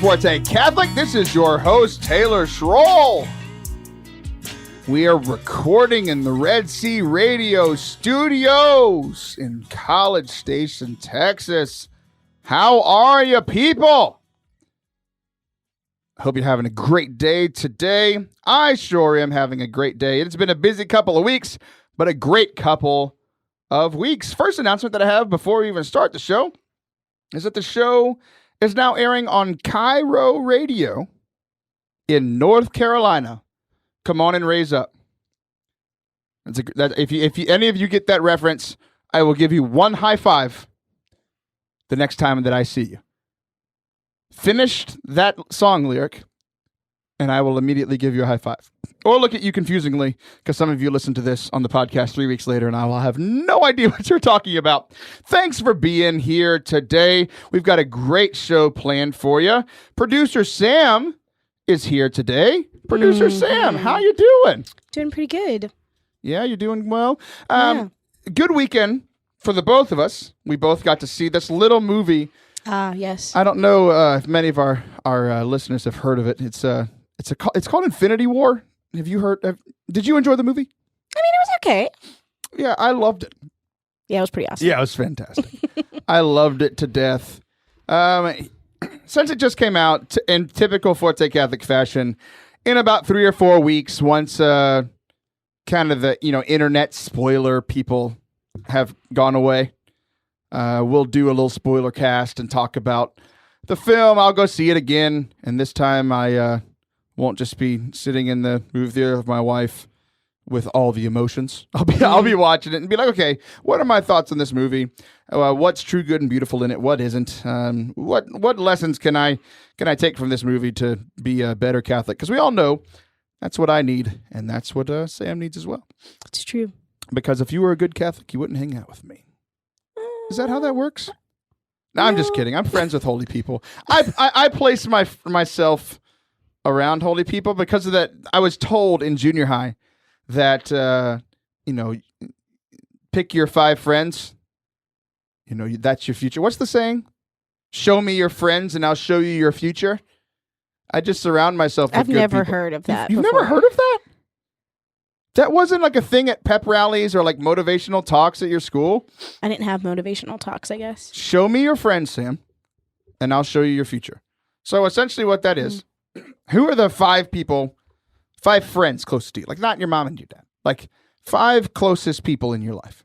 Forte Catholic. This is your host, Taylor Schroll. We are recording in the Red Sea Radio Studios in College Station, Texas. How are you, people? Hope you're having a great day today. I sure am having a great day. It's been a busy couple of weeks, but a great couple of weeks. First announcement that I have before we even start the show is that the show is now airing on Cairo Radio in North Carolina. Come on and raise up. If any of you get that reference, I will give you one high five the next time that I see you. Finished that song lyric, and I will immediately give you a high five. Or look at you confusingly, because some of you listen to this on the podcast 3 weeks later, and I will have no idea what you're talking about. Thanks for being here today. We've got a great show planned for you. Producer Sam is here today. Producer Sam, how you doing? Doing pretty good. Yeah, you're doing well. Good weekend for the both of us. We both got to see this little movie. Yes. I don't know if many of our listeners have heard of it. It's called Infinity War. Have you heard? Did you enjoy the movie? I mean, it was okay. Yeah, I loved it. Yeah, it was pretty awesome. Yeah, it was fantastic. I loved it to death. Since it just came out in typical Forte Catholic fashion, in about 3 or 4 weeks, once kind of the internet spoiler people have gone away, we'll do a little spoiler cast and talk about the film. I'll go see it again, and this time I won't just be sitting in the movie theater with my wife with all the emotions. I'll be watching it and be like, okay, what are my thoughts on this movie? What's true, good, and beautiful in it? What isn't? What lessons can I take from this movie to be a better Catholic? Because we all know that's what I need, and that's what Sam needs as well. It's true. Because if you were a good Catholic, you wouldn't hang out with me. Is that how that works? No, I'm just kidding. I'm friends with holy people. I place myself around holy people because of that. I was told in junior high that pick your 5 friends. That's your future. What's the saying? Show me your friends, and I'll show you your future. I just surround myself with good people. I've never heard of that. You've never heard of that? That wasn't like a thing at pep rallies or like motivational talks at your school? I didn't have motivational talks, I guess. Show me your friends, Sam, and I'll show you your future. So essentially what that is, who are the 5 friends closest to you? Like not your mom and your dad. Like 5 closest people in your life.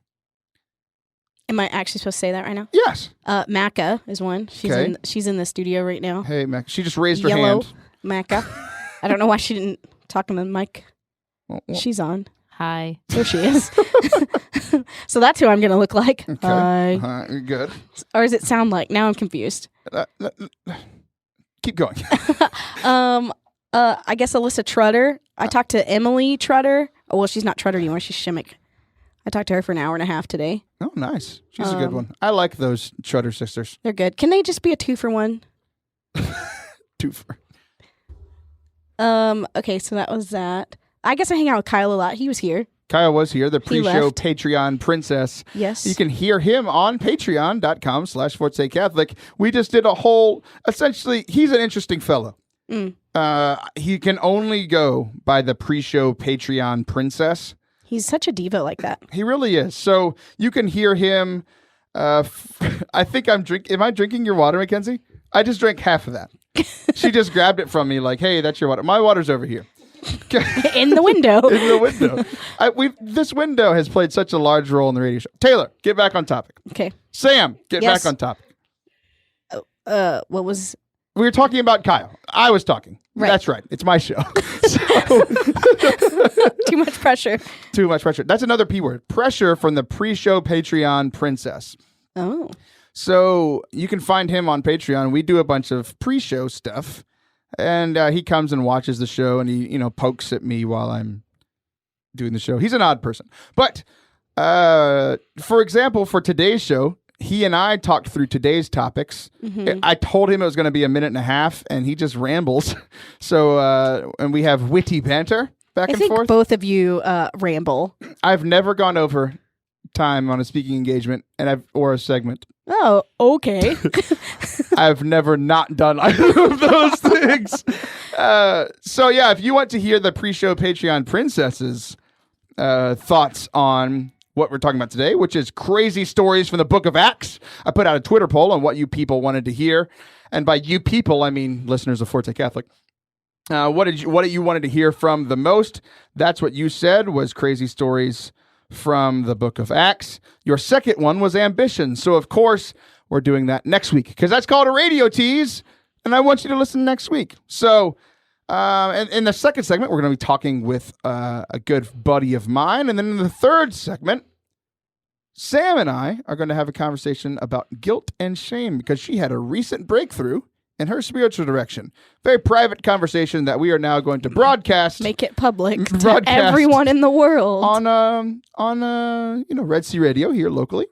Am I actually supposed to say that right now? Yes. Macca is one. She's in the studio right now. Hey, Macca. She just raised her hand. Macca. I don't know why she didn't talk in the mic. Well, she's on. Hi. There she is. So that's who I'm going to look like. Okay. Hi. Good. Or does it sound like? Now I'm confused. Keep going. I guess Alyssa Trutter. I talked to Emily Trutter. Oh, well, she's not Trutter anymore. She's Shimmick. I talked to her for an hour and a half today. Oh, nice. She's a good one. I like those Trutter sisters. They're good. Can they just be a 2-for-1? 2 for. Okay, so that was that. I guess I hang out with Kyle a lot. He was here. Kyle was here, the pre-show Patreon princess. Yes. You can hear him on patreon.com/Forte Catholic. We just did a whole, essentially, he's an interesting fellow. He can only go by the pre-show Patreon princess. He's such a diva like that. He really is. So you can hear him. I think am I drinking your water, Mackenzie? I just drank half of that. She just grabbed it from me like, hey, that's your water. My water's over here. In the window. In the window. This window has played such a large role in the radio show. Taylor, get back on topic. Okay. Sam, get back on topic. What was... We were talking about Kyle. I was talking. Right. That's right. It's my show. Too much pressure. Too much pressure. That's another P word. Pressure from the pre-show Patreon princess. Oh. So you can find him on Patreon. We do a bunch of pre-show stuff. And he comes and watches the show, and he, pokes at me while I'm doing the show. He's an odd person. But, for example, for today's show, he and I talked through today's topics. Mm-hmm. I told him it was going to be a minute and a half, and he just rambles. So, and we have witty banter back and forth. I think both of you ramble. I've never gone over time on a speaking engagement or a segment Oh, okay. I've never not done either of those things. So yeah, if you want to hear the pre-show Patreon princesses thoughts on what we're talking about today, which is crazy stories from the book of Acts, I put out a Twitter poll on what you people wanted to hear. And by you people, I mean listeners of Forte Catholic. What you wanted to hear from the most? That's what you said was crazy stories from the book of Acts. Your second one was ambition. So of course we're doing that next week because that's called a radio tease, and I want you to listen next week. So in the second segment, we're going to be talking with a good buddy of mine, and then in the third segment, Sam and I are going to have a conversation about guilt and shame because she had a recent breakthrough in her spiritual direction. Very private conversation that we are now going to broadcast. Make it public to everyone in the world. On Red Sea Radio here locally.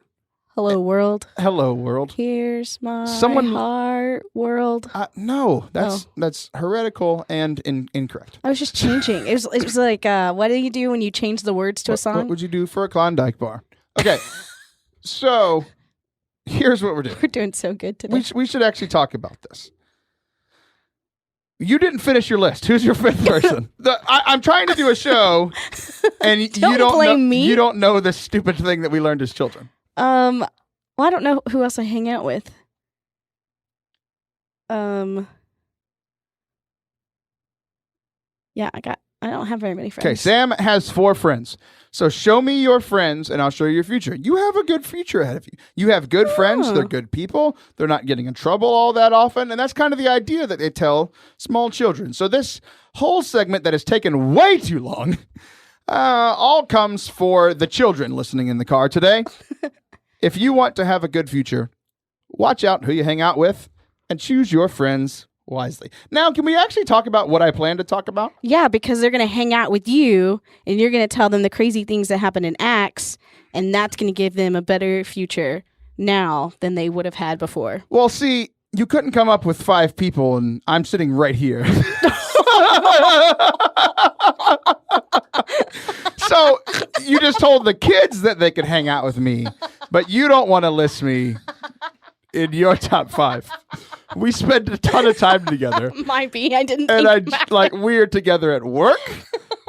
Hello, world. Hello, world. Here's my heart, world. No, that's heretical and incorrect. I was just changing. It was like, what do you do when you change the words to a song? What would you do for a Klondike bar? Okay, so here's what we're doing. We're doing so good today. We should actually talk about this. You didn't finish your list. Who's your fifth person? I'm trying to do a show, and you don't blame me. You don't know the stupid thing that we learned as children. Well, I don't know who else I hang out with. Yeah, I don't have very many friends. Okay, Sam has 4 friends. So show me your friends, and I'll show you your future. You have a good future ahead of you. You have good friends. They're good people. They're not getting in trouble all that often. And that's kind of the idea that they tell small children. So this whole segment that has taken way too long all comes for the children listening in the car today. If you want to have a good future, watch out who you hang out with and choose your friends wisely. Now, can we actually talk about what I plan to talk about? Yeah, because they're going to hang out with you, and you're going to tell them the crazy things that happen in Acts, and that's going to give them a better future now than they would have had before. Well, see, you couldn't come up with 5 people, and I'm sitting right here. So you just told the kids that they could hang out with me, but you don't want to list me in your top 5. We spend a ton of time together. Might be. I didn't and think about it. We're together at work.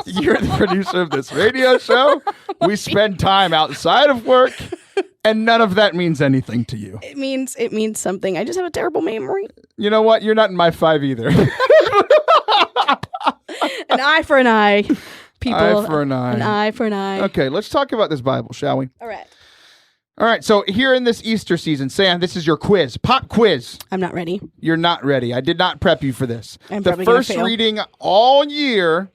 You're the producer of this radio show. We spend time outside of work, and none of that means anything to you. It means something. I just have a terrible memory. You know what? You're not in my 5 either. An eye for an eye, people. Eye for an eye. An eye for an eye. Okay, let's talk about this Bible, shall we? All right, so here in this Easter season, Sam, this is your quiz. Pop quiz. I'm not ready. You're not ready. I did not prep you for this. I'm the probably gonna first fail. reading all year,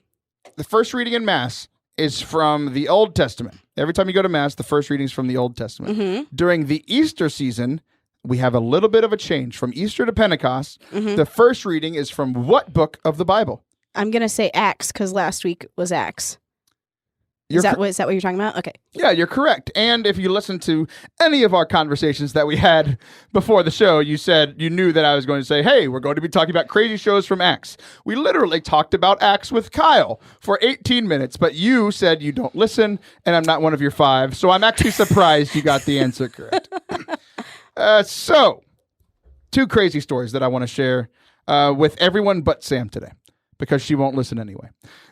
the first reading in Mass is from the Old Testament. Every time you go to Mass, the first reading is from the Old Testament. Mm-hmm. During the Easter season, we have a little bit of a change. From Easter to Pentecost, Mm-hmm. the first reading is from what book of the Bible? I'm going to say Acts because last week was Acts. Is that what you're talking about? Okay. Yeah, you're correct. And if you listen to any of our conversations that we had before the show, you said you knew that I was going to say, hey, we're going to be talking about crazy shows from Acts. We literally talked about Acts with Kyle for 18 minutes, but you said you don't listen, and I'm not one of your 5. So I'm actually surprised you got the answer correct. So 2 crazy stories that I want to share with everyone but Sam today, because she won't listen anyway.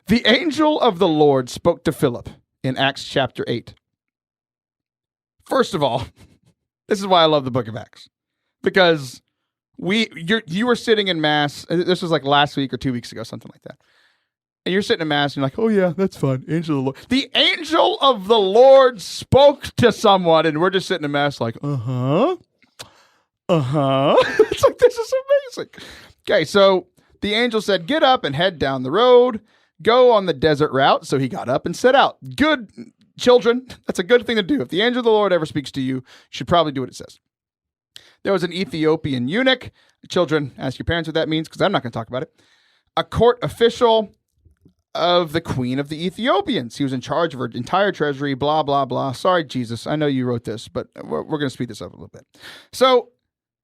The angel of the Lord spoke to Philip in Acts chapter 8. First of all, this is why I love the book of Acts. Because you were sitting in Mass, this was like last week or 2 weeks ago, something like that. And you're sitting in Mass and you're like, oh yeah, that's fine. Angel of the Lord. The angel of the Lord spoke to someone, and we're just sitting in Mass like, uh-huh. It's like, this is amazing. Okay, so the angel said, get up and head down the road. Go on the desert route. So he got up and set out. Good, children. That's a good thing to do. If the angel of the Lord ever speaks to you, you should probably do what it says. There was an Ethiopian eunuch. Children, ask your parents what that means, because I'm not going to talk about it. A court official of the queen of the Ethiopians. He was in charge of her entire treasury, blah, blah, blah. Sorry, Jesus. I know you wrote this, but we're going to speed this up a little bit. So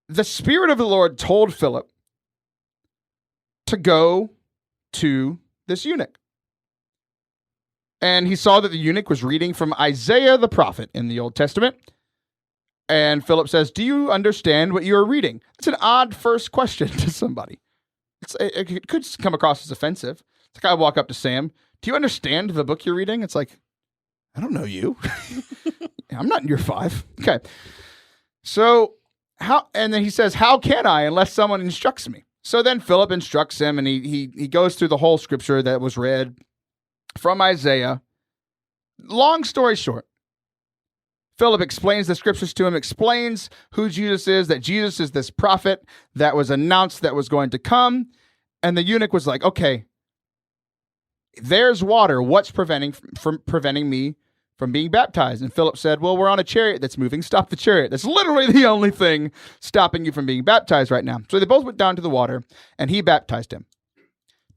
the Spirit of the Lord told Philip to go to this eunuch. And he saw that the eunuch was reading from Isaiah the prophet in the Old Testament. And Philip says, do you understand what you're reading? It's an odd first question to somebody. It could come across as offensive. It's like I walk up to Sam, do you understand the book you're reading? It's like, I don't know you. I'm not in year 5. Okay. So and then he says, how can I unless someone instructs me? So then Philip instructs him, and he goes through the whole scripture that was read from Isaiah. Long story short, Philip explains the scriptures to him, explains who Jesus is, that Jesus is this prophet that was announced that was going to come. And the eunuch was like, okay, there's water. What's preventing me from being baptized? And Philip said, well, we're on a chariot that's moving. Stop the chariot. That's literally the only thing stopping you from being baptized right now. So they both went down to the water, and he baptized him.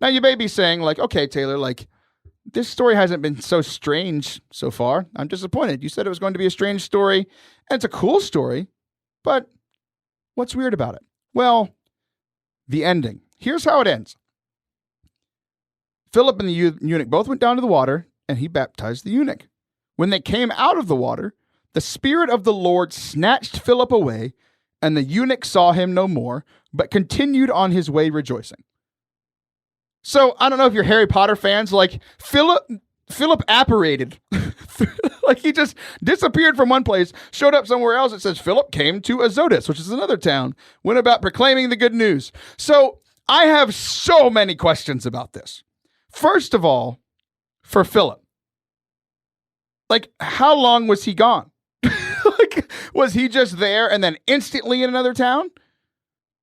Now you may be saying, like, okay, Taylor, like, this story hasn't been so strange so far. I'm disappointed. You said it was going to be a strange story, and it's a cool story, but what's weird about it? Well, the ending. Here's how it ends. Philip and the eunuch both went down to the water, and he baptized the eunuch. When they came out of the water, the Spirit of the Lord snatched Philip away, and the eunuch saw him no more, but continued on his way rejoicing. So I don't know if you're Harry Potter fans, like Philip apparated. Like he just disappeared from one place, showed up somewhere else. It says Philip came to Azotus, which is another town, went about proclaiming the good news. So I have so many questions about this. First of all, for Philip, like how long was he gone? Like, was he just there and then instantly in another town?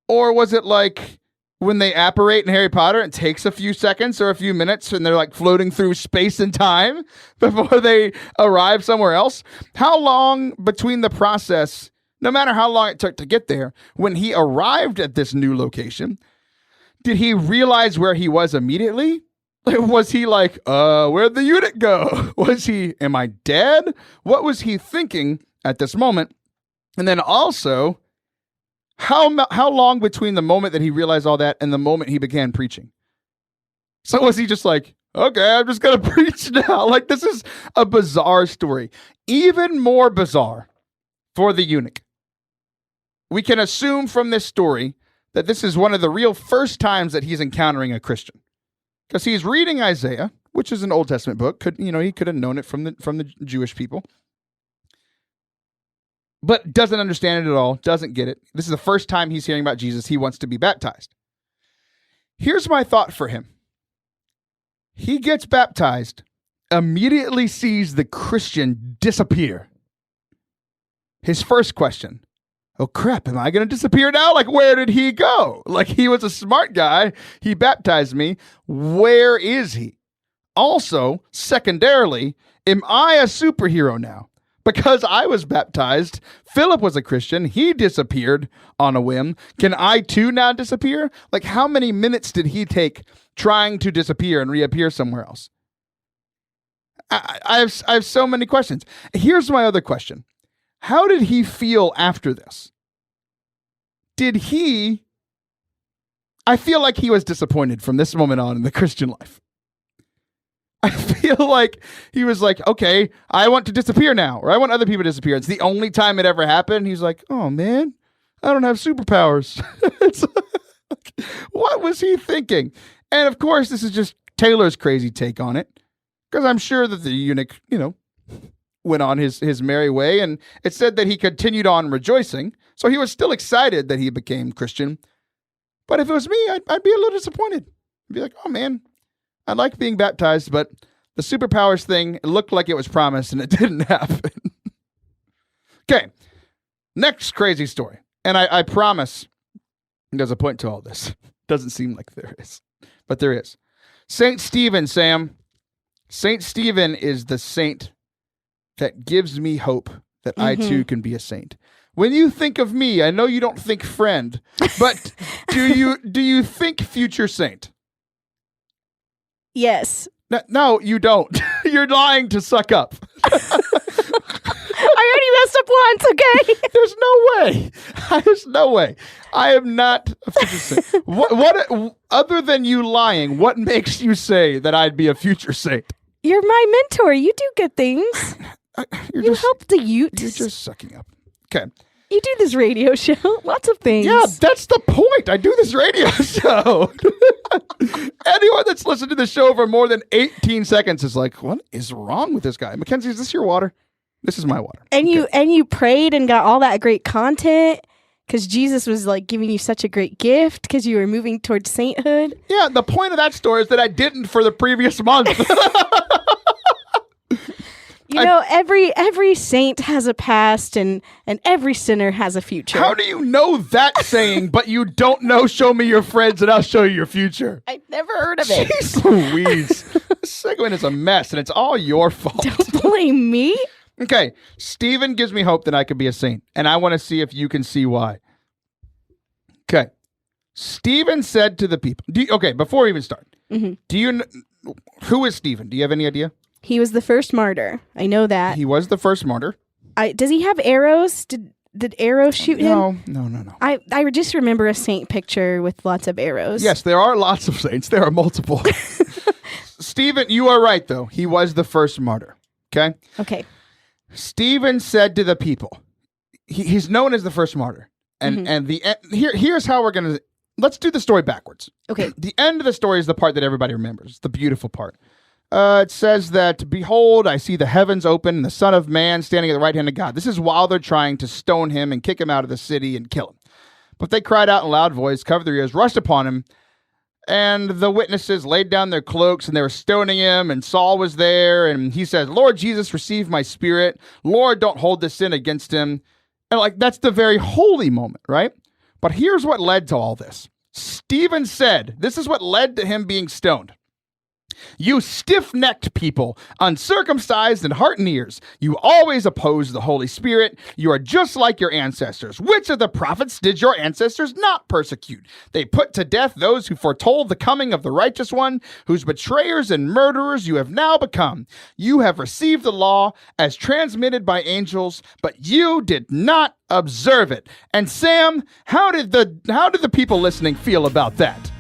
Or was it like when they apparate in Harry Potter, it takes a few seconds or a few minutes and they're like floating through space and time before they arrive somewhere else? How long between the process, no matter how long it took to get there, when he arrived at this new location, did he realize where he was immediately? Was he like, where'd the eunuch go? Am I dead? What was he thinking at this moment? And then also, how long between the moment that he realized all that and the moment he began preaching? So was he just like, okay, I'm just going to preach now? Like, this is a bizarre story. Even more bizarre for the eunuch. We can assume from this story that this is one of the real first times that he's encountering a Christian. Because he's reading Isaiah, which is an Old Testament book. He could have known it from the Jewish people. But doesn't understand it at all, doesn't get it. This is the first time he's hearing about Jesus. He wants to be baptized. Here's my thought for him. He gets baptized, immediately sees the Christian disappear. His first question, oh crap, am I going to disappear now? Like, where did he go? Like, he was a smart guy. He baptized me. Where is he? Also, secondarily, am I a superhero now? Because I was baptized, Philip was a Christian, he disappeared on a whim. Can I too now disappear? Like, how many minutes did he take trying to disappear and reappear somewhere else? I have so many questions. Here's my other question. How did he feel after this? I feel like he was disappointed from this moment on in the Christian life. I feel like he was like, okay, I want to disappear now, or I want other people to disappear. It's the only time it ever happened. He's like, oh man, I don't have superpowers. What was he thinking? And of course, this is just Taylor's crazy take on it, because I'm sure that the eunuch, went on his merry way, and it said that he continued on rejoicing. So he was still excited that he became Christian. But if it was me, I'd be a little disappointed. I'd be like, oh man, I like being baptized, but the superpowers thing, it looked like it was promised and it didn't happen. Okay, next crazy story. And I promise there's a point to all this. Doesn't seem like there is, but there is. Saint Stephen, Sam. Saint Stephen is the saint that gives me hope that I too can be a saint. When you think of me, I know you don't think friend, but do you think future saint? Yes. No, you don't. You're lying to suck up. I already messed up once, okay? There's no way. There's no way. I am not a future saint. What other than you lying, what makes you say that I'd be a future saint? You're my mentor. You do good things. You help the youth. You're just sucking up. Okay. You do this radio show. Lots of things. Yeah, that's the point. I do this radio show. Anyone that's listened to the show for more than 18 seconds is like, what is wrong with this guy? Mackenzie, is this your water? This is my water. And you prayed and got all that great content because Jesus was like giving you such a great gift because you were moving towards sainthood. Yeah, the point of that story is that I didn't for the previous month. Every saint has a past and every sinner has a future. How do you know that saying, but you don't know show me your friends and I'll show you your future? I never heard of it. Jeez Louise. This segment is a mess and it's all your fault. Don't blame me. Okay, Stephen gives me hope that I could be a saint, and I want to see if you can see why. Okay, Stephen said to the people. Before we even start, do you who is Stephen? Do you have any idea? He was the first martyr. I know that. He was the first martyr. Does he have arrows? Did arrows shoot him? No. I just remember a saint picture with lots of arrows. Yes, there are lots of saints. There are multiple. Stephen, you are right, though. He was the first martyr. Okay? Okay. Stephen said to the people, he's known as the first martyr. And here's how we're going to, let's do the story backwards. Okay. The end of the story is the part that everybody remembers, the beautiful part. It says that, behold, I see the heavens open and the Son of Man standing at the right hand of God. This is while they're trying to stone him and kick him out of the city and kill him. But they cried out in a loud voice, covered their ears, rushed upon him. And the witnesses laid down their cloaks and they were stoning him. And Saul was there. And he says, Lord Jesus, receive my spirit. Lord, don't hold this sin against him. And that's the very holy moment, right? But here's what led to all this. Stephen said, this is what led to him being stoned. You stiff-necked people, uncircumcised in heart and ears, you always oppose the Holy Spirit. You are just like your ancestors. Which of the prophets did your ancestors not persecute? They put to death those who foretold the coming of the righteous one, whose betrayers and murderers you have now become. You have received the law as transmitted by angels, but you did not observe it. And Sam, how did the people listening feel about that?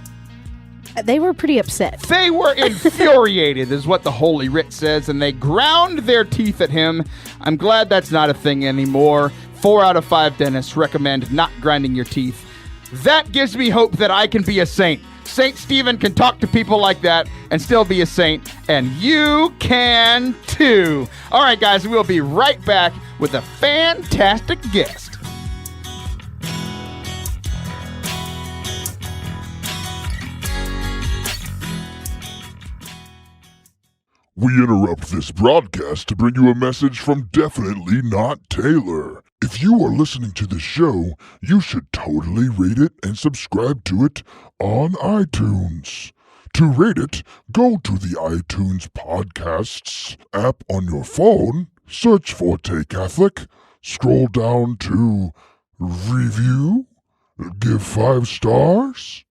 They were pretty upset. They were infuriated, is what the Holy Writ says, and they ground their teeth at him. I'm glad that's not a thing anymore. 4 out of 5 dentists recommend not grinding your teeth. That gives me hope that I can be a saint. Saint Stephen can talk to people like that and still be a saint, and you can too. All right, guys, we'll be right back with a fantastic guest. We interrupt this broadcast to bring you a message from Definitely Not Taylor. If you are listening to this show, you should totally rate it and subscribe to it on iTunes. To rate it, go to the iTunes Podcasts app on your phone, search Forte Catholic, scroll down to Review, give 5 stars,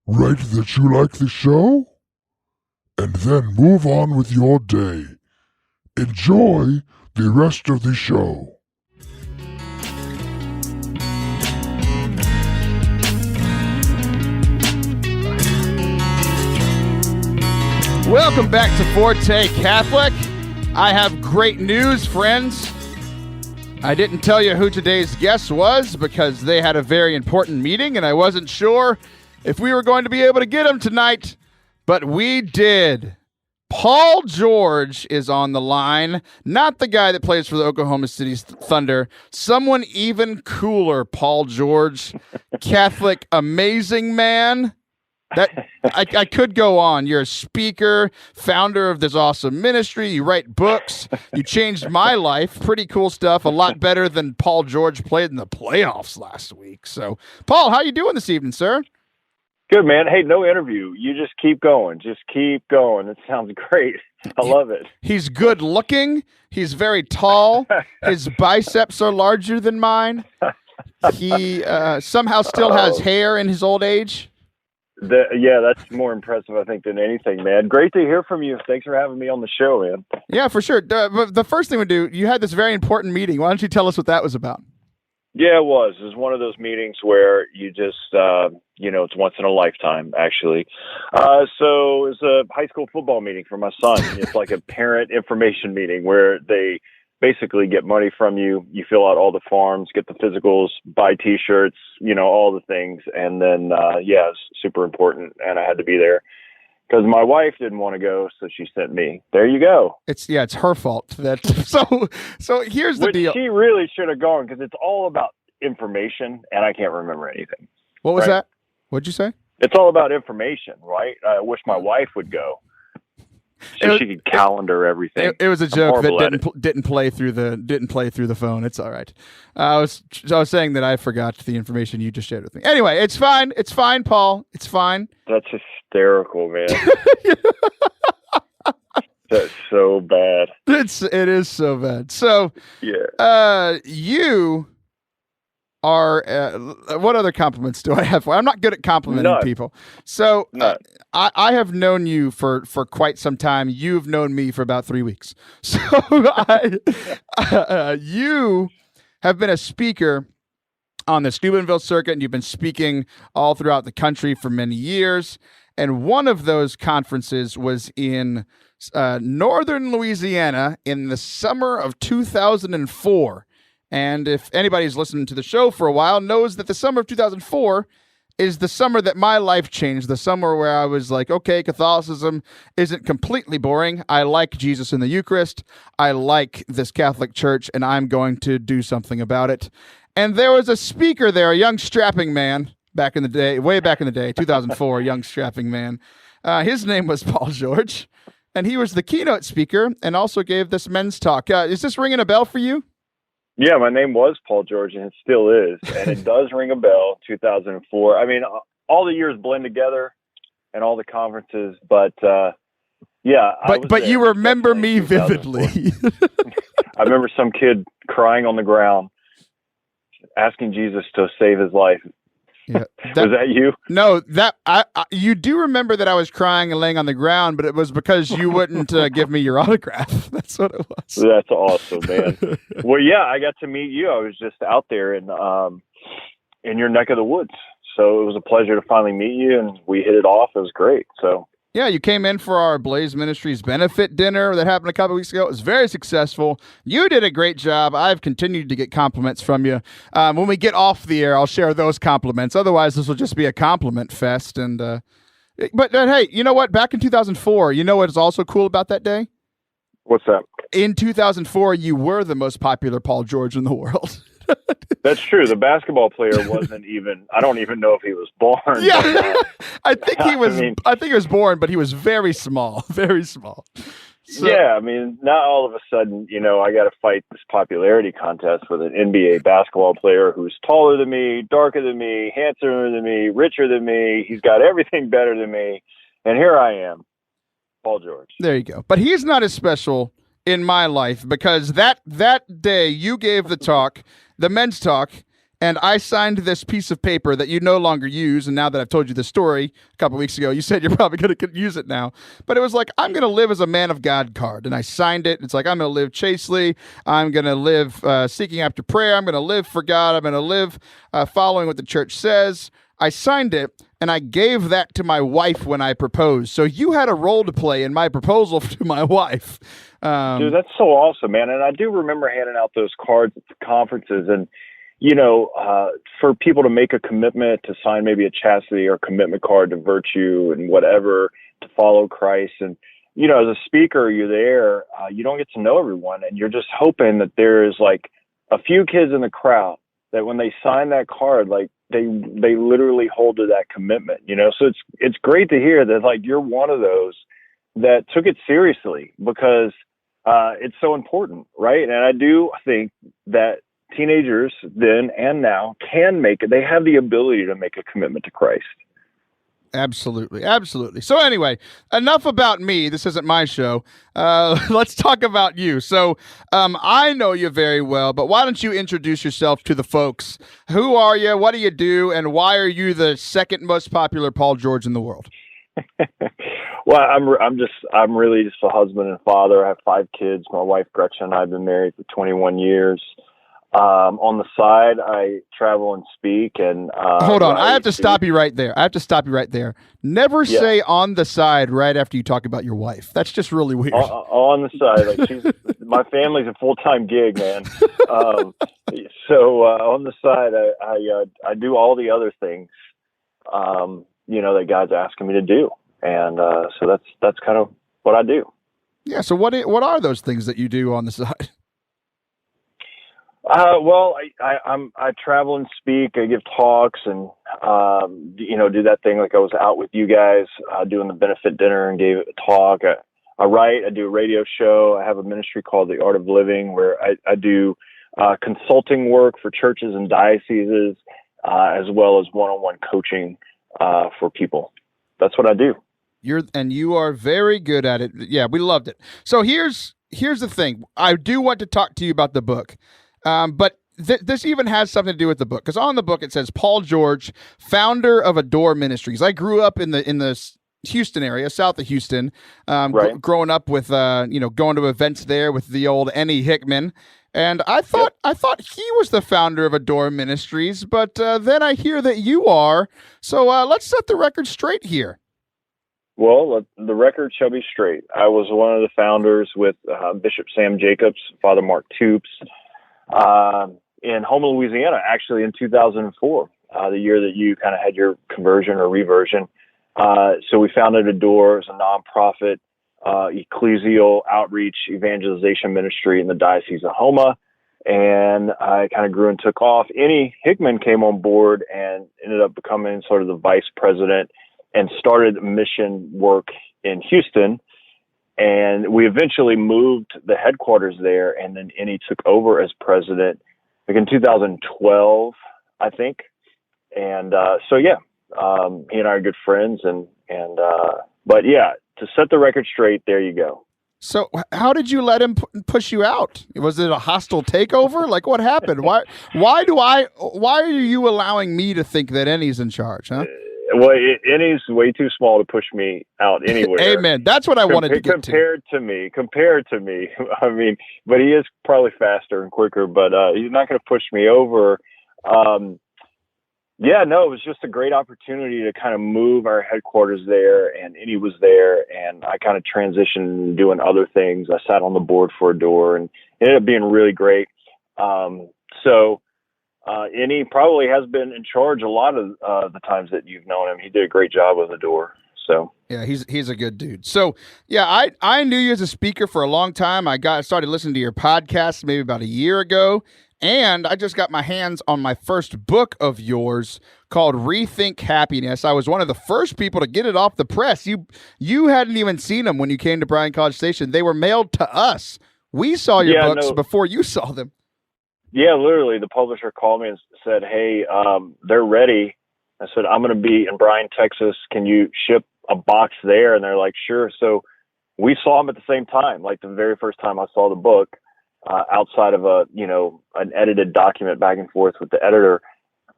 write that you like the show, and then move on with your day. Enjoy the rest of the show. Welcome back to Forte Catholic. I have great news, friends. I didn't tell you who today's guest was because they had a very important meeting and I wasn't sure if we were going to be able to get him tonight. But we did. Paul George is on the line. Not the guy that plays for the Oklahoma City Thunder. Someone even cooler, Paul George. Catholic amazing man. That I could go on. You're a speaker, founder of this awesome ministry. You write books. You changed my life. Pretty cool stuff. A lot better than Paul George played in the playoffs last week. So, Paul, how you doing this evening, sir? Good, man. Hey, no interview. You just keep going. Just keep going. It sounds great. I love it. He's good looking. He's very tall. His biceps are larger than mine. He somehow still has hair in his old age. Yeah, that's more impressive, I think, than anything, man. Great to hear from you. Thanks for having me on the show, man. Yeah, for sure. The first thing we do, you had this very important meeting. Why don't you tell us what that was about? Yeah, it was. It was one of those meetings where you just, it's once in a lifetime, actually. So it was a high school football meeting for my son. It's like a parent information meeting where they basically get money from you. You fill out all the forms, get the physicals, buy T-shirts, all the things. And then, it's super important. And I had to be there because my wife didn't want to go. So she sent me. There you go. It's her fault. So here's the deal. She really should have gone because it's all about information and I can't remember anything. What was that? What'd you say? It's all about information, right? I wish my wife would go. So she could calendar everything. It was a joke that didn't play through the phone. It's all right. I was saying that I forgot the information you just shared with me. Anyway, it's fine. It's fine, Paul. It's fine. That's hysterical, man. That's so bad. It is so bad. So yeah. You are what other compliments do I have for? I'm not good at complimenting people. So I have known you for quite some time. You've known me for about 3 weeks. So you have been a speaker on the Steubenville circuit, and you've been speaking all throughout the country for many years. And one of those conferences was in northern Louisiana in the summer of 2004. And if anybody's listened to the show for a while knows that the summer of 2004 is the summer that my life changed, the summer where I was like, okay, Catholicism isn't completely boring. I like Jesus in the Eucharist. I like this Catholic Church, and I'm going to do something about it. And there was a speaker there, a young strapping man, way back in the day, 2004, a young strapping man. His name was Paul George, and he was the keynote speaker and also gave this men's talk. Is this ringing a bell for you? Yeah, my name was Paul George, and it still is. And it does ring a bell, 2004. I mean, all the years blend together and all the conferences, but yeah. But you remember me vividly. I remember some kid crying on the ground, asking Jesus to save his life. Yeah, was that you? No, you do remember that I was crying and laying on the ground, but it was because you wouldn't give me your autograph. That's what it was. That's awesome, man. Well, yeah, I got to meet you. I was just out there in your neck of the woods, so it was a pleasure to finally meet you, and we hit it off. It was great. So. Yeah, you came in for our Blaze Ministries benefit dinner that happened a couple weeks ago. It was very successful. You did a great job. I've continued to get compliments from you. When we get off the air, I'll share those compliments. Otherwise, this will just be a compliment fest. But hey, you know what? Back in 2004, you know what is also cool about that day? What's that? In 2004, you were the most popular Paul George in the world. That's true. The basketball player wasn't even. I don't even know if he was born. Yeah, but, I think he was. I think he was born, but he was very small. Very small. So, yeah, I mean, not all of a sudden, I got to fight this popularity contest with an NBA basketball player who's taller than me, darker than me, handsomer than me, richer than me. He's got everything better than me, and here I am, Paul George. There you go. But he's not as special in my life because that day you gave the talk. The men's talk, and I signed this piece of paper that you no longer use, and now that I've told you the story a couple weeks ago, you said you're probably going to use it now, but it was like, I'm going to live as a man of God card, and I signed it. It's like, I'm going to live chastely, I'm going to live seeking after prayer, I'm going to live for God, I'm going to live following what the church says. I signed it, and I gave that to my wife when I proposed, so you had a role to play in my proposal to my wife. Dude, that's so awesome, man. And I do remember handing out those cards at the conferences and, for people to make a commitment to sign maybe a chastity or commitment card to virtue and whatever, to follow Christ. And, as a speaker, you're there, you don't get to know everyone. And you're just hoping that there's like a few kids in the crowd that when they sign that card, like they literally hold to that commitment, So it's great to hear that like you're one of those that took it seriously because it's so important, right? And I do think that teenagers then and now can make it. They have the ability to make a commitment to Christ. Absolutely. Absolutely. So anyway, enough about me. This isn't my show. Let's talk about you. So I know you very well, but why don't you introduce yourself to the folks? Who are you? What do you do? And why are you the second most popular Paul George in the world? Well, I'm really just a husband and father. I have 5 kids. My wife Gretchen and I have been married for 21 years. On the side, I travel and speak. And hold on, I have to stop you right there. Never say on the side right after you talk about your wife. That's just really weird. On the side, like my family's a full-time gig, man. So on the side, I do all the other things, that God's asking me to do, and so that's kind of what I do. Yeah. So what are those things that you do on the side? Well, I travel and speak. I give talks and, do that thing. Like I was out with you guys, doing the benefit dinner and gave a talk. I write, I do a radio show. I have a ministry called The Art of Living where I do, consulting work for churches and dioceses, as well as one-on-one coaching, for people. That's what I do. You are very good at it. Yeah, we loved it. So here's the thing. I do want to talk to you about the book. But this even has something to do with the book, because on the book it says Paul George, founder of Adore Ministries. I grew up in the Houston area, south of Houston, right. Growing up with going to events there with the old Ennie Hickman, and I thought he was the founder of Adore Ministries, but then I hear that you are. So let's set the record straight here. Well, the record shall be straight. I was one of the founders with Bishop Sam Jacobs, Father Mark Toops. In Houma, Louisiana, actually in 2004, the year that you kind of had your conversion or reversion. So we founded Adore as a nonprofit, ecclesial outreach evangelization ministry in the Diocese of Houma. And I kind of grew and took off. Ennie Hickman came on board and ended up becoming sort of the vice president and started mission work in Houston. And we eventually moved the headquarters there, and then Ennie took over as president, like in 2012, I think. And he and I are good friends, but yeah, to set the record straight, there you go. So how did you let him push you out? Was it a hostile takeover? Like what happened? Why are you allowing me to think that Ennie's in charge, huh? Well, Ennie's way too small to push me out anywhere. Amen. That's what I wanted to get compared to me. I mean, but he is probably faster and quicker, but he's not going to push me over. It was just a great opportunity to kind of move our headquarters there, and Ennie was there, and I kind of transitioned doing other things. I sat on the board for Adore, and it ended up being really great. Ennie probably has been in charge a lot of the times that you've known him. He did a great job with Adore. So yeah, he's a good dude. So yeah, I knew you as a speaker for a long time. I started listening to your podcast maybe about a year ago, and I just got my hands on my first book of yours called Rethink Happiness. I was one of the first people to get it off the press. You hadn't even seen them when you came to Bryan College Station. They were mailed to us. We saw your books before you saw them. Yeah, literally, the publisher called me and said, "Hey, they're ready." I said, "I'm going to be in Bryan, Texas. Can you ship a box there?" And they're like, "Sure." So we saw them at the same time, like the very first time I saw the book, outside of an edited document back and forth with the editor.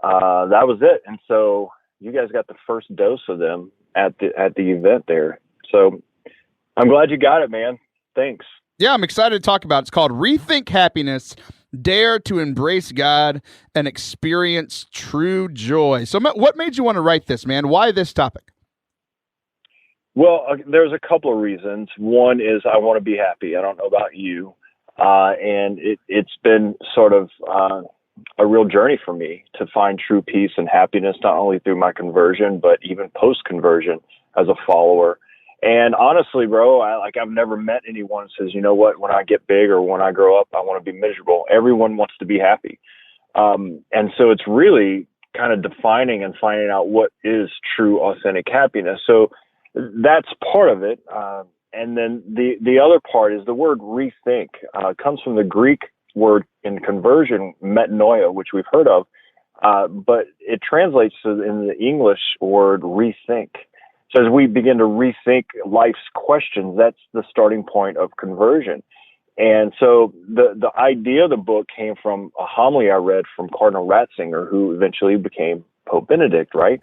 That was it. And so you guys got the first dose of them at the event there. So I'm glad you got it, man. Thanks. Yeah, I'm excited to talk about it. It's called Rethink Happiness. Dare to embrace God and experience true joy. So what made you want to write this, man? Why this topic? Well, there's a couple of reasons. One is I want to be happy. I don't know about you. And it's been sort of a real journey for me to find true peace and happiness, not only through my conversion, but even post-conversion as a follower. And honestly, bro, I've never met anyone who says, you know what, when I get big or when I grow up, I want to be miserable. Everyone wants to be happy. And so it's really kind of defining and finding out what is true, authentic happiness. So that's part of it. And then the other part is the word rethink. Comes from the Greek word in conversion, metanoia, which we've heard of. But it translates to in the English word rethink. So as we begin to rethink life's questions, that's the starting point of conversion. And so the idea of the book came from a homily I read from Cardinal Ratzinger, who eventually became Pope Benedict, right?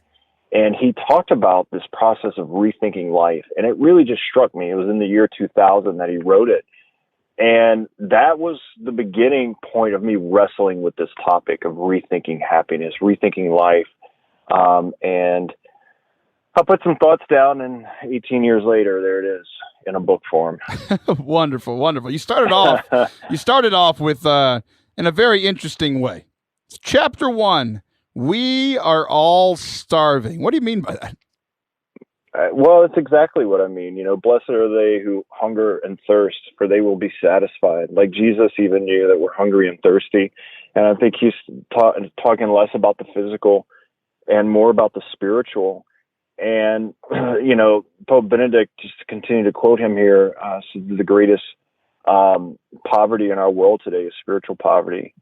And he talked about this process of rethinking life. And it really just struck me. It was in the year 2000 that he wrote it. And that was the beginning point of me wrestling with this topic of rethinking happiness, rethinking life. And I put some thoughts down, and 18 years later, there it is in a book form. Wonderful, wonderful. You started off with in a very interesting way. Chapter 1, we are all starving. What do you mean by that? Well, it's exactly what I mean. Blessed are they who hunger and thirst, for they will be satisfied. Like Jesus even knew that we're hungry and thirsty. And I think he's talking less about the physical and more about the spiritual. And, Pope Benedict, just to continue to quote him here, said the greatest poverty in our world today is spiritual poverty.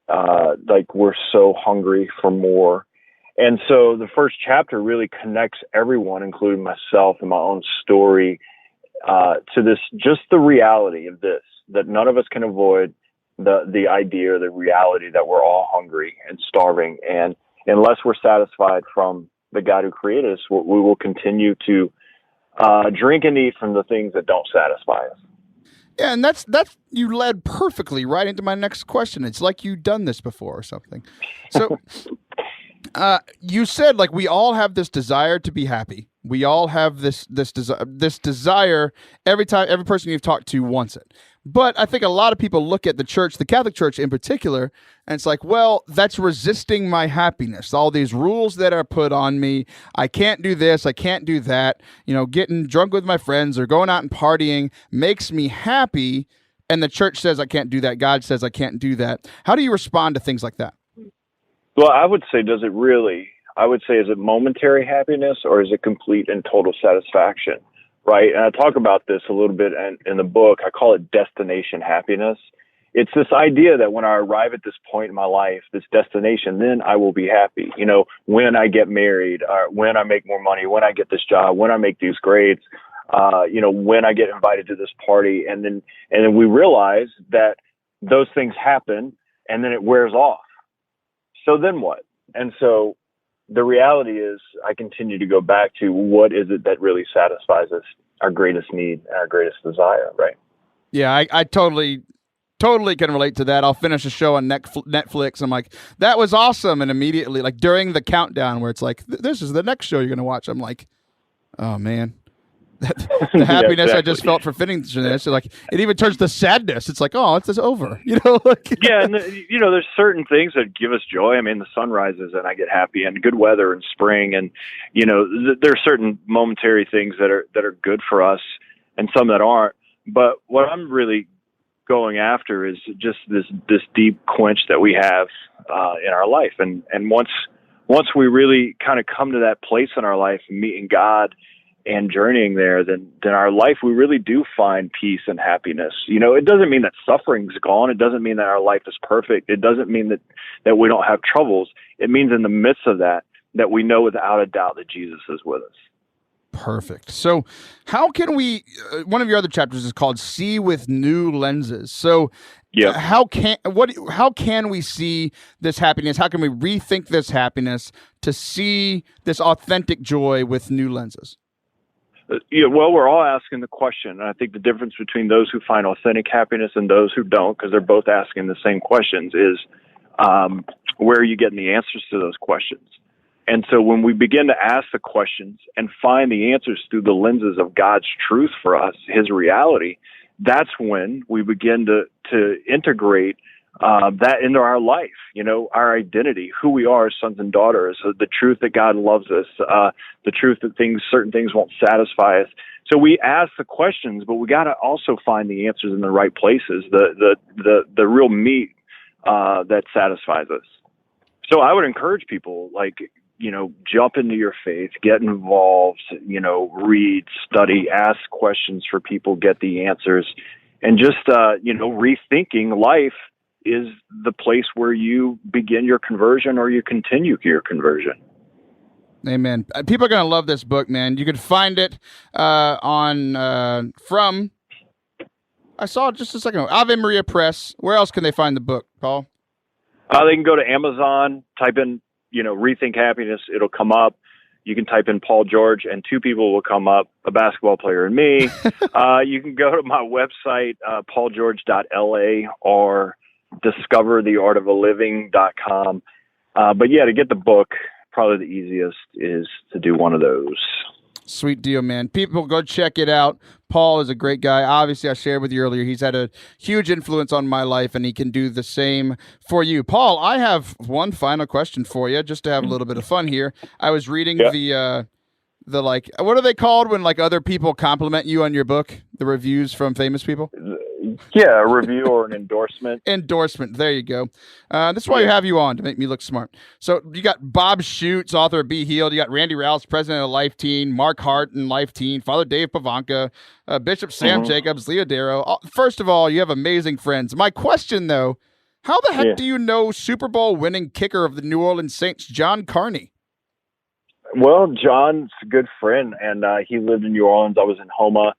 Like we're so hungry for more. And so the first chapter really connects everyone, including myself and my own story, to this, just the reality of this, that none of us can avoid the idea or the reality that we're all hungry and starving. And unless we're satisfied from the God who created us, we will continue to drink and eat from the things that don't satisfy us. Yeah, and that's you led perfectly right into my next question. It's like you've done this before or something. So you said like we all have this desire to be happy. We all have this desire. Every person you've talked to wants it. But I think a lot of people look at the church, the Catholic Church in particular, and it's like, well, that's resisting my happiness. All these rules that are put on me. I can't do this. I can't do that. Getting drunk with my friends or going out and partying makes me happy. And the church says I can't do that. God says I can't do that. How do you respond to things like that? Well, I would say, is it momentary happiness or is it complete and total satisfaction? Right. And I talk about this a little bit in the book. I call it destination happiness. It's this idea that when I arrive at this point in my life, this destination, then I will be happy. When I get married, or when I make more money, when I get this job, when I make these grades, when I get invited to this party. And then we realize that those things happen and then it wears off. So then what? And so the reality is I continue to go back to what is it that really satisfies us, our greatest need and our greatest desire, right? Yeah, I totally can relate to that. I'll finish a show on Netflix. I'm like, that was awesome. And immediately, like during the countdown where it's like, this is the next show you're going to watch. I'm like, oh man. The happiness exactly. I just felt for finishing this, like it even turns to sadness. It's like, oh, it's over. Yeah, and there's certain things that give us joy. I mean, the sun rises and I get happy, and good weather in spring, and there are certain momentary things that are good for us, and some that aren't. But what I'm really going after is just this deep quench that we have in our life, and once we really kind of come to that place in our life, meeting God and journeying there, then our life, we really do find peace and happiness. It doesn't mean that suffering's gone. It doesn't mean that our life is perfect. It doesn't mean that we don't have troubles. It means in the midst of that we know without a doubt that Jesus is with us. Perfect. So how can we, one of your other chapters is called See with New Lenses. So yeah, how can we see this happiness? How can we rethink this happiness to see this authentic joy with new lenses? Yeah, well, we're all asking the question. And I think the difference between those who find authentic happiness and those who don't, because they're both asking the same questions, is where are you getting the answers to those questions? And so when we begin to ask the questions and find the answers through the lenses of God's truth for us, his reality, that's when we begin to integrate that into our life, our identity, who we are as sons and daughters, the truth that God loves us, the truth that certain things won't satisfy us. So we ask the questions, but we got to also find the answers in the right places, the real meat that satisfies us. So I would encourage people, jump into your faith, get involved, read, study, ask questions for people, get the answers, and just, rethinking life is the place where you begin your conversion or you continue your conversion. Amen. People are going to love this book, man. You can find it on I saw it just a second ago, Ave Maria Press. Where else can they find the book, Paul? They can go to Amazon, type in, Rethink Happiness. It'll come up. You can type in Paul George, and 2 people will come up, a basketball player and me. You can go to my website, paulgeorge.la, or discovertheartofaLiving.com. But yeah, to get the book, probably the easiest is to do one of those. Sweet deal, man. People, go check it out. Paul is a great guy. Obviously, I shared with you earlier, he's had a huge influence on my life, and he can do the same for you. Paul, I have one final question for you, just to have a little bit of fun here. I was reading the like, what are they called when like other people compliment you on your book? The reviews from famous people? Yeah, a review or an endorsement. Endorsement. There you go. That's why I have you on, to make me look smart. So you got Bob Schutz, author of Be Healed. You got Randy Rouse, president of Life Teen. Mark Hart and Life Teen. Father Dave Pavanka. Bishop Sam Jacobs. Leo Darrow. First of all, you have amazing friends. My question, though, how the heck do you know Super Bowl winning kicker of the New Orleans Saints, John Carney? Well, John's a good friend, and he lived in New Orleans. I was in Homa.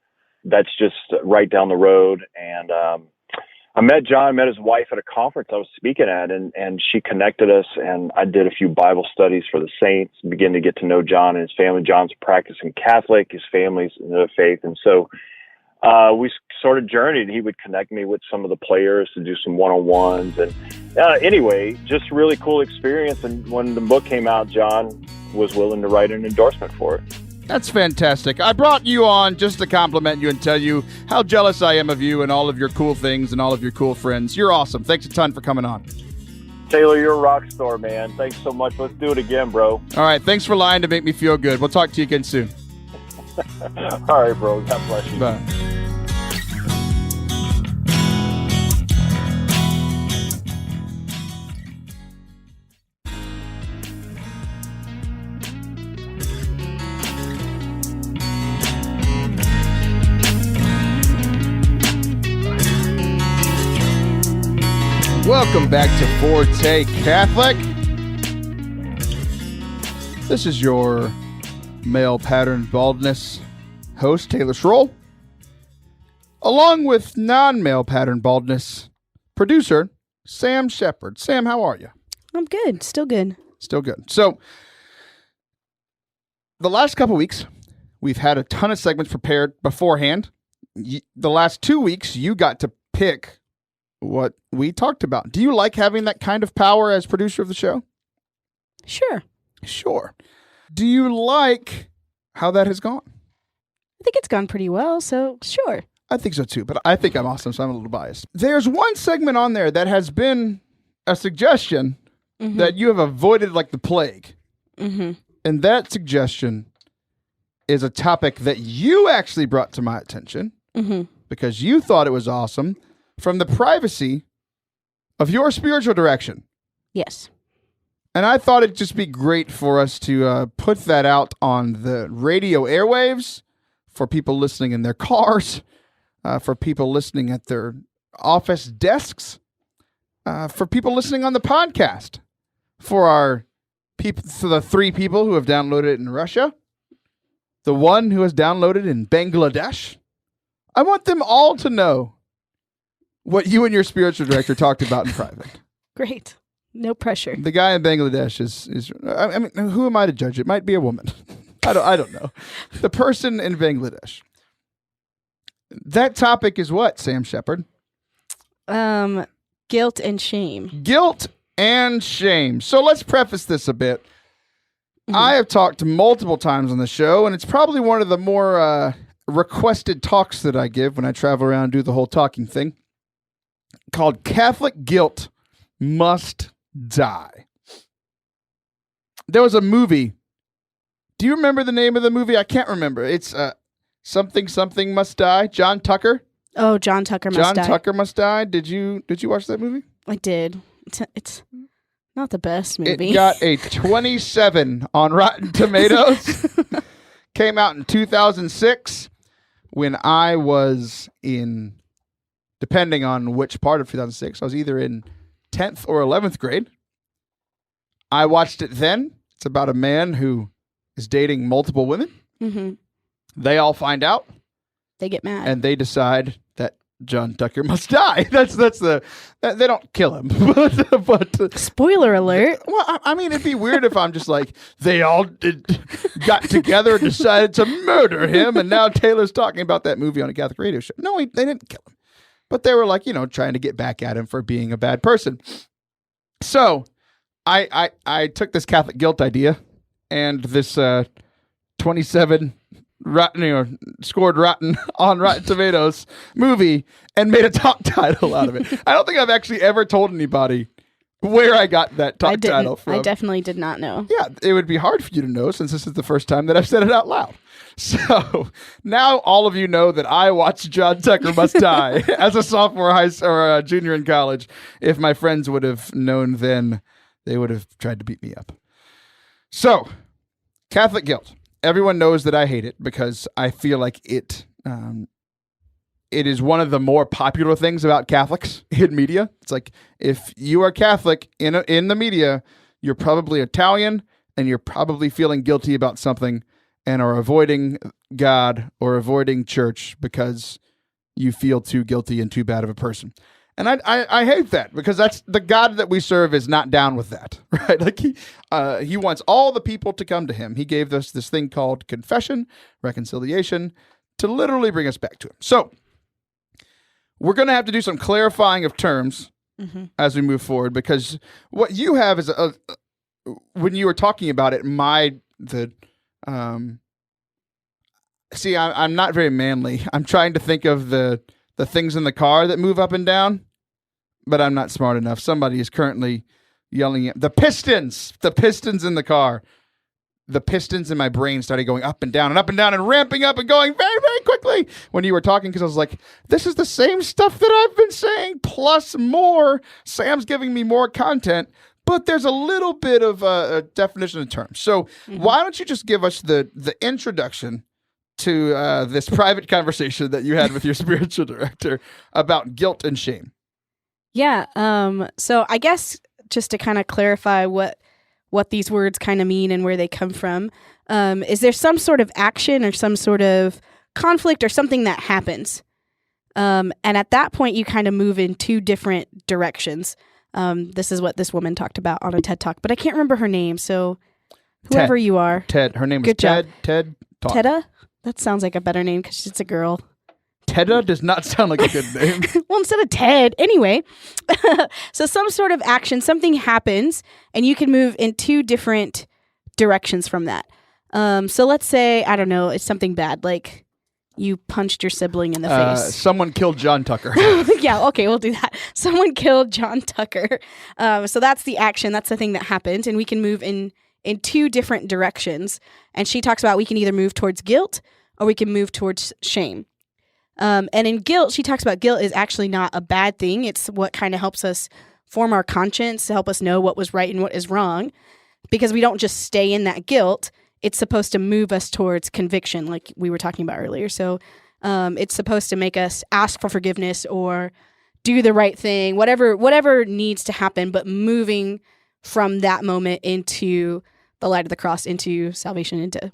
That's just right down the road. And I met John, met his wife at a conference I was speaking at, and she connected us, and I did a few Bible studies for the Saints, began to get to know John and his family. John's practicing Catholic, his family's in the faith. And so we sort of journeyed. He would connect me with some of the players to do some one-on-ones. And anyway, just really cool experience. And when the book came out, John was willing to write an endorsement for it. That's fantastic. I brought you on just to compliment you and tell you how jealous I am of you and all of your cool things and all of your cool friends. You're awesome. Thanks a ton for coming on. Taylor, you're a rock star, man. Thanks so much. Let's do it again, bro. All right. Thanks for lying to make me feel good. We'll talk to you again soon. All right, bro. God bless you. Bye. Welcome back to Forte Catholic. This is your male pattern baldness host, Taylor Schroll, along with non-male pattern baldness producer, Sam Shepard. Sam, how are you? I'm good. Still good. Still good. So, the last couple weeks, we've had a ton of segments prepared beforehand. The last 2 weeks, you got to pick what we talked about. Do you like having that kind of power as producer of the show? Sure. Sure. Do you like how that has gone? I think it's gone pretty well, so sure. I think so too, but I think I'm awesome, so I'm a little biased. There's one segment on there that has been a suggestion that you have avoided like the plague. And that suggestion is a topic that you actually brought to my attention because you thought it was awesome from the privacy of your spiritual direction. Yes. And I thought it'd just be great for us to put that out on the radio airwaves, for people listening in their cars, for people listening at their office desks, for people listening on the podcast, for the 3 people who have downloaded it in Russia, the one who has downloaded in Bangladesh. I want them all to know what you and your spiritual director talked about in private. Great. No pressure. The guy in Bangladesh is I mean, who am I to judge? It might be a woman. I don't know. The person in Bangladesh. That topic is what, Sam Shepard? Guilt and shame. Guilt and shame. So let's preface this a bit. I have talked multiple times on the show, and it's probably one of the more requested talks that I give when I travel around and do the whole talking thing, called Catholic Guilt Must Die. There was a movie. Do you remember the name of the movie? I can't remember. It's Something Must Die. John Tucker. Oh, John Tucker Must Die. John Tucker Must Die. Did you watch that movie? I did. It's not the best movie. It got a 27 on Rotten Tomatoes. Came out in 2006 when I was in, depending on which part of 2006, I was either in 10th or 11th grade. I watched it then. It's about a man who is dating multiple women. They all find out. They get mad. And they decide that John Tucker must die. That's the they don't kill him, but Spoiler alert. well, I mean, it'd be weird if I'm just like they all got together and decided to murder him, and now Taylor's talking about that movie on a Catholic radio show. No, they didn't kill him, but they were like trying to get back at him for being a bad person. So I took this Catholic guilt idea and this 27 rotten scored rotten on Rotten Tomatoes movie and made a talk title out of it. I don't think I've actually ever told anybody where I got that talk title from. I definitely did not know. Yeah, it would be hard for you to know since this is the first time that I've said it out loud. So now all of you know that I watched John Tucker Must Die as a sophomore or a junior in college. If my friends would have known then, they would have tried to beat me up. So, Catholic guilt. Everyone knows that I hate it because I feel like it is one of the more popular things about Catholics in media. It's like if you are Catholic in the media, you're probably Italian and you're probably feeling guilty about something and are avoiding God or avoiding church because you feel too guilty and too bad of a person. And I hate that because that's the God that we serve is not down with that, right? Like he wants all the people to come to him. He gave us this thing called confession, reconciliation, to literally bring us back to him. So we're going to have to do some clarifying of terms as we move forward because what you have is when you were talking about it, see, I'm not very manly. I'm trying to think of the things in the car that move up and down, but I'm not smart enough. Somebody is currently yelling at the pistons in the car. The pistons in my brain started going up and down and ramping up and going very, very quickly when you were talking because I was like, this is the same stuff that I've been saying plus more. Sam's giving me more content, but there's a little bit of a definition of terms. So why don't you just give us the introduction to this private conversation that you had with your spiritual director about guilt and shame. Yeah. So I guess just to kind of clarify what these words kind of mean and where they come from, is there some sort of action or some sort of conflict or something that happens? And at that point, you kind of move in two different directions. This is what this woman talked about on a TED Talk, but I can't remember her name. So whoever you are. Ted. Her name was Good job. Ted Talk. Tedda? That sounds like a better name because it's a girl. Tedda does not sound like a good name. Well, instead of Ted. Anyway, so some sort of action, something happens, and you can move in two different directions from that. So let's say, I don't know, it's something bad, like you punched your sibling in the face. Someone killed John Tucker. Yeah, okay, we'll do that. Someone killed John Tucker. So that's the action. That's the thing that happened, and we can move in two different directions. And she talks about we can either move towards guilt or we can move towards shame. And in guilt, she talks about guilt is actually not a bad thing. It's what kind of helps us form our conscience to help us know what was right and what is wrong, because we don't just stay in that guilt. It's supposed to move us towards conviction, like we were talking about earlier. So it's supposed to make us ask for forgiveness or do the right thing, whatever needs to happen, but moving from that moment into the light of the cross, into salvation, into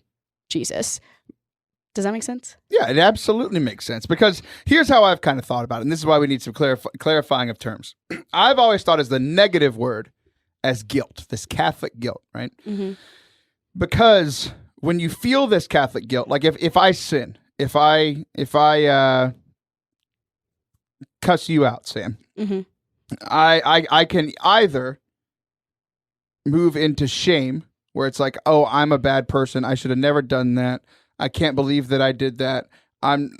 Jesus. Does that make sense? Yeah, it absolutely makes sense, because here's how I've kind of thought about it, and this is why we need some clarifying of terms. I've always thought as the negative word as guilt, this Catholic guilt, right? Mm-hmm. Because when you feel this Catholic guilt, like if I sin, if I cuss you out, Sam, mm-hmm. I can either move into shame, where it's like, oh, I'm a bad person. I should have never done that. I can't believe that I did that. I'm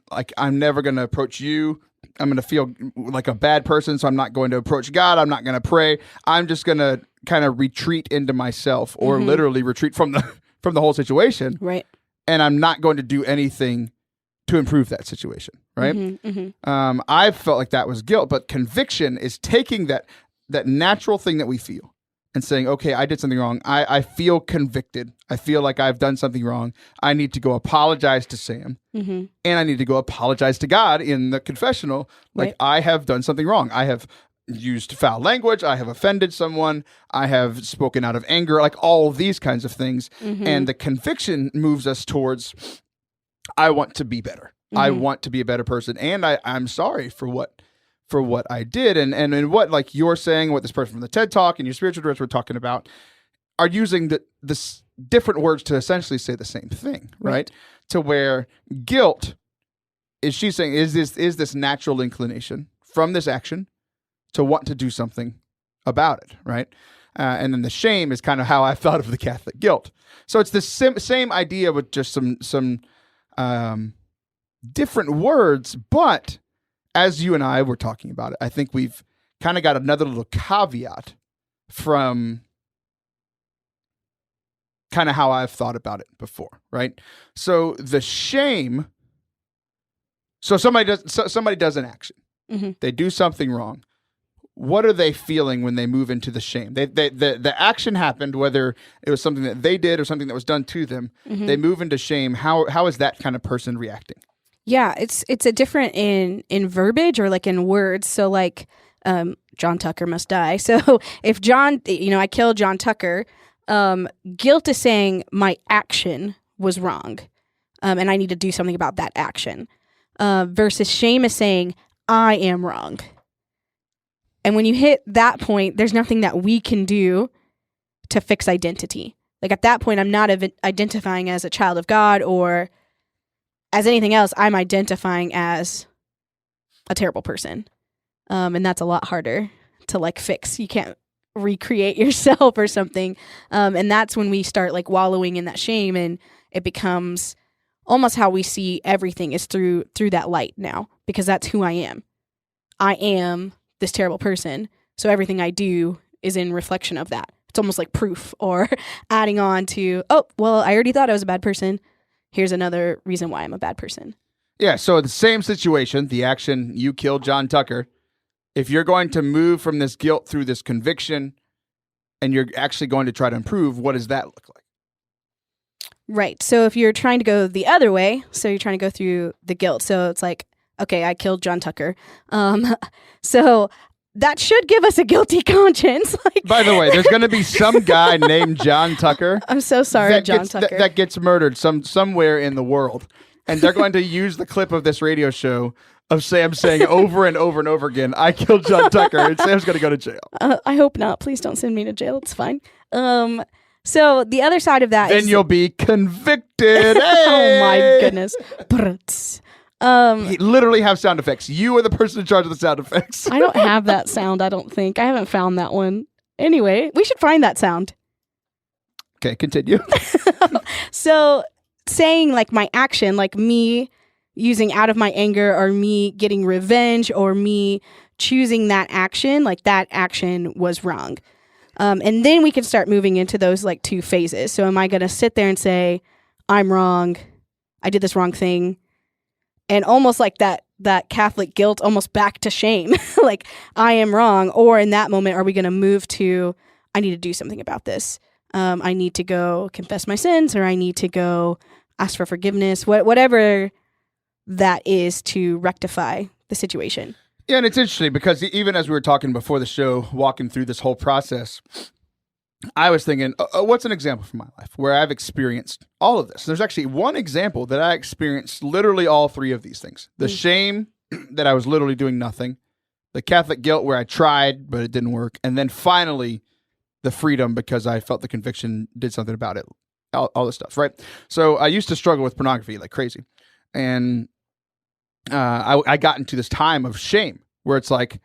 never going to approach you. I'm going to feel like a bad person, so I'm not going to approach God. I'm not going to pray. I'm just going to kind of retreat into myself, or mm-hmm. literally retreat from the whole situation. Right. And I'm not going to do anything to improve that situation. Right. Mm-hmm, mm-hmm. I felt like that was guilt, but conviction is taking that natural thing that we feel and saying, okay, I did something wrong. I feel convicted. I feel like I've done something wrong. I need to go apologize to Sam. Mm-hmm. And I need to go apologize to God in the confessional. Like, right. I have done something wrong. I have used foul language. I have offended someone. I have spoken out of anger, like all these kinds of things. Mm-hmm. And the conviction moves us towards, I want to be better. I want to be a better person, and I'm sorry for what I did, and what like you're saying, what this person from the TED Talk and your spiritual director were talking about, are using this different words to essentially say the same thing, right? To where guilt is, she's saying, is this natural inclination from this action to want to do something about it, right? And then the shame is kind of how I thought of the Catholic guilt. So it's the same idea with just some different words, but as you and I were talking about it, I think we've kind of got another little caveat from kind of how I've thought about it before, right? So the shame, so somebody does an action. They do something wrong. What are they feeling when they move into the shame? The action happened, whether it was something that they did or something that was done to them. They move into shame. How is that kind of person reacting? Yeah, it's a different in verbiage or like in words. So like John Tucker must die. So if John, I killed John Tucker, guilt is saying my action was wrong, and I need to do something about that action. Versus shame is saying I am wrong. And when you hit that point, there's nothing that we can do to fix identity. Like at that point, I'm not identifying as a child of God or as anything else. I'm identifying as a terrible person. And that's a lot harder to like fix. You can't recreate yourself or something. And that's when we start like wallowing in that shame, and it becomes almost how we see everything is through that light now, because that's who I am. I am this terrible person. So everything I do is in reflection of that. It's almost like proof or adding on to, oh, well, I already thought I was a bad person. Here's another reason why I'm a bad person. Yeah. So the same situation, the action, you killed John Tucker. If you're going to move from this guilt through this conviction and you're actually going to try to improve, what does that look like? Right. So if you're trying to go the other way, so you're trying to go through the guilt. So it's like, okay, I killed John Tucker. So that should give us a guilty conscience. Like, by the way, there's going to be some guy named John Tucker. I'm so sorry, John Tucker. That gets murdered somewhere in the world. And they're going to use the clip of this radio show of Sam saying over and over and over again, I killed John Tucker, and Sam's going to go to jail. I hope not. Please don't send me to jail. It's fine. So the other side of that is... Then you'll be convicted. Hey! Oh, my goodness. You literally have sound effects. You are the person in charge of the sound effects. I don't have that sound, I don't think. I haven't found that one. Anyway, we should find that sound. Okay, continue. So saying like my action, like me using out of my anger or me getting revenge or me choosing that action, like that action was wrong. And then we can start moving into those like two phases. So am I going to sit there and say, I'm wrong, I did this wrong thing? And almost like that Catholic guilt, almost back to shame, like I am wrong. Or in that moment, are we going to move to, I need to do something about this. I need to go confess my sins, or I need to go ask for forgiveness, whatever that is to rectify the situation. Yeah, and it's interesting because even as we were talking before the show, walking through this whole process, I was thinking, what's an example from my life where I've experienced all of this? There's actually one example that I experienced literally all three of these things. The shame that I was literally doing nothing, the Catholic guilt where I tried, but it didn't work, and then finally the freedom because I felt the conviction, did something about it, all this stuff, right? So I used to struggle with pornography like crazy. And I got into this time of shame where it's like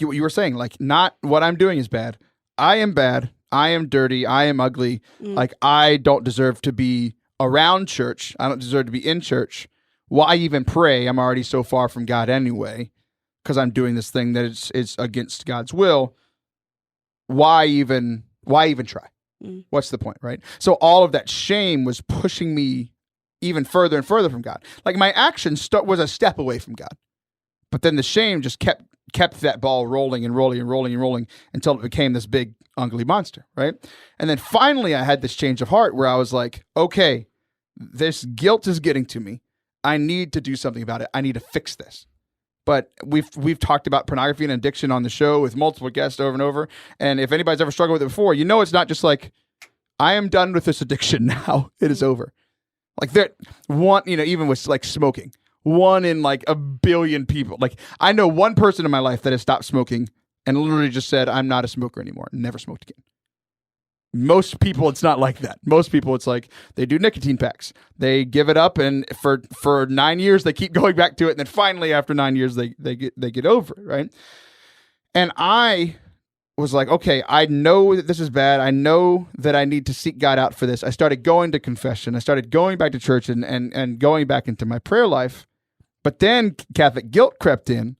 you were saying, like not what I'm doing is bad. I am bad. I am dirty. I am ugly. Like I don't deserve to be around church. I don't deserve to be in church. Why even pray? I'm already so far from God anyway because I'm doing this thing that is against God's will. Why even try? What's the point, right? So all of that shame was pushing me even further and further from God. Like my action was a step away from God. But then the shame just kept that ball rolling and rolling and rolling and rolling until it became this big, ugly monster, right? And then finally I had this change of heart where I was like, okay, this guilt is getting to me. I need to do something about it. I need to fix this. But we've talked about pornography and addiction on the show with multiple guests over and over. And if anybody's ever struggled with it before, you know it's not just like, I am done with this addiction now. It is over. Like that one, even with like smoking, 1 in like a billion people. Like I know one person in my life that has stopped smoking and literally just said, I'm not a smoker anymore. Never smoked again. Most people, it's not like that. Most people, it's like they do nicotine packs. They give it up, and for 9 years, they keep going back to it. And then finally, after 9 years, they get over it, right? And I was like, okay, I know that this is bad. I know that I need to seek God out for this. I started going to confession. I started going back to church and going back into my prayer life. But then Catholic guilt crept in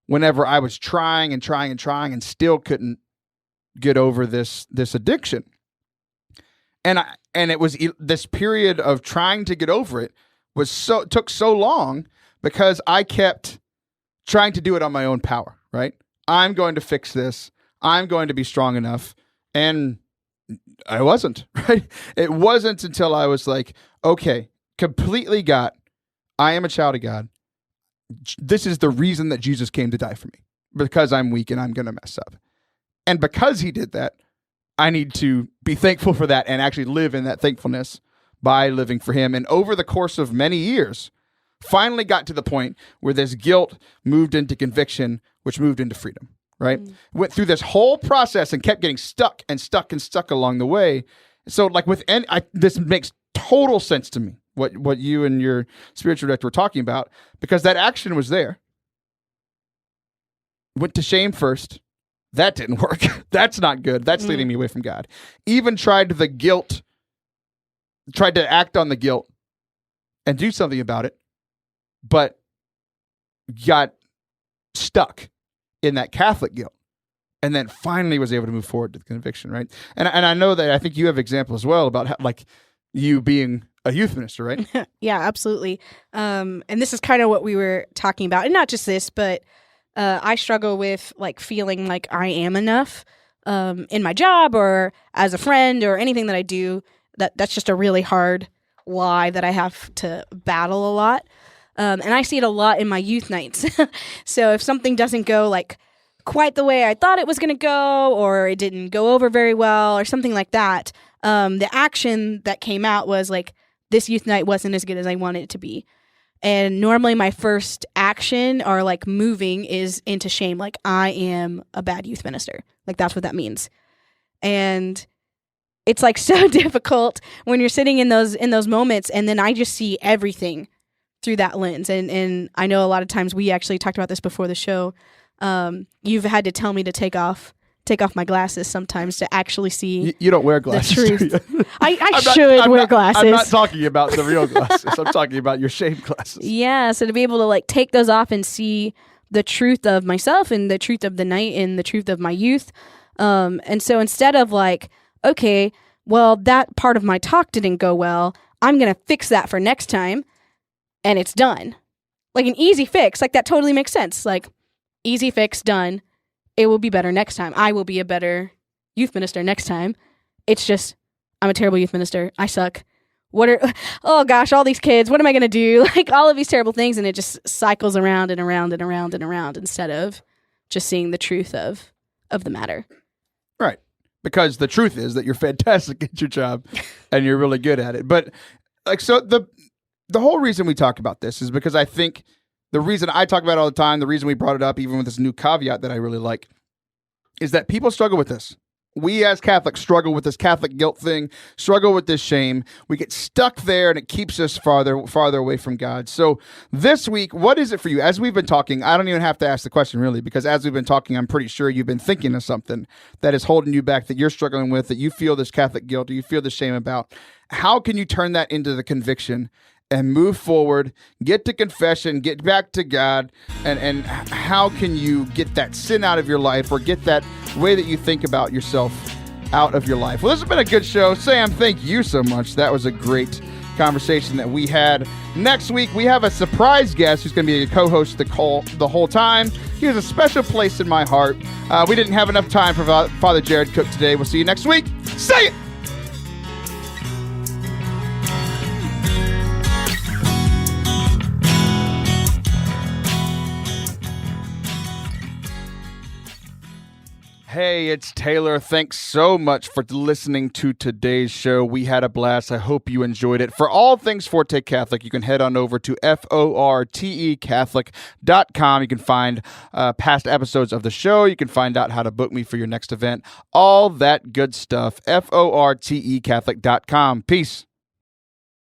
whenever I was trying and still couldn't get over this addiction. And it was this period of trying to get over it took so long because I kept trying to do it on my own power, right? I'm going to fix this. I'm going to be strong enough. And I wasn't, right? It wasn't until I was like, okay, completely got, I am a child of God. This is the reason that Jesus came to die for me, because I'm weak and I'm going to mess up. And because he did that, I need to be thankful for that and actually live in that thankfulness by living for him. And over the course of many years, finally got to the point where this guilt moved into conviction, which moved into freedom, right? Went through this whole process and kept getting stuck along the way. So like this makes total sense to me, what you and your spiritual director were talking about, because that action was there. Went to shame first. That didn't work. That's not good. That's leading me away from God. Even tried to act on the guilt and do something about it, but got stuck in that Catholic guilt. And then finally was able to move forward to the conviction, right? And I know that I think you have examples as well about how, like you being a youth minister, right? Yeah, absolutely. And this is kind of what we were talking about. And not just this, but I struggle with like feeling like I am enough in my job or as a friend or anything that I do. That's just a really hard lie that I have to battle a lot. And I see it a lot in my youth nights. So if something doesn't go like quite the way I thought it was going to go, or it didn't go over very well or something like that, the action that came out was like, this youth night wasn't as good as I wanted it to be. And normally my first action or like moving is into shame. Like I am a bad youth minister. Like that's what that means. And it's like so difficult when you're sitting in those moments. And then I just see everything through that lens. And I know a lot of times we actually talked about this before the show. You've had to tell me to take off my glasses sometimes to actually see you don't wear glasses, the truth. I should wear glasses. I'm not talking about the real glasses. I'm talking about your shame glasses. Yeah, so to be able to like take those off and see the truth of myself and the truth of the night and the truth of my youth. And so instead of like, okay, well, that part of my talk didn't go well, I'm going to fix that for next time, and it's done. Like an easy fix. Like that totally makes sense. Like easy fix, done. It will be better next time. I will be a better youth minister next time. It's just, I'm a terrible youth minister. I suck. Oh gosh, all these kids, what am I going to do? Like all of these terrible things. And it just cycles around and around and around and around instead of just seeing the truth of the matter. Right. Because the truth is that you're fantastic at your job and you're really good at it. But like, so the whole reason we talk about this is because I think the reason I talk about it all the time, the reason we brought it up, even with this new caveat that I really like, is that people struggle with this. We as Catholics struggle with this Catholic guilt thing, struggle with this shame. We get stuck there and it keeps us farther away from God. So this week, what is it for you? As we've been talking, I don't even have to ask the question really, because as we've been talking, I'm pretty sure you've been thinking of something that is holding you back, that you're struggling with, that you feel this Catholic guilt, or you feel the shame about. How can you turn that into the conviction and move forward, get to confession, get back to God, and how can you get that sin out of your life, or get that way that you think about yourself out of your life? Well, this has been a good show. Sam, thank you so much. That was a great conversation that we had. Next week, we have a surprise guest who's going to be a co-host the whole time. He has a special place in my heart. We didn't have enough time for Father Jared Cook today. We'll see you next week. Say it! Hey, it's Taylor. Thanks so much for listening to today's show. We had a blast. I hope you enjoyed it. For all things Forte Catholic, you can head on over to fortecatholic.com. You can find past episodes of the show. You can find out how to book me for your next event. All that good stuff. fortecatholic.com. Peace.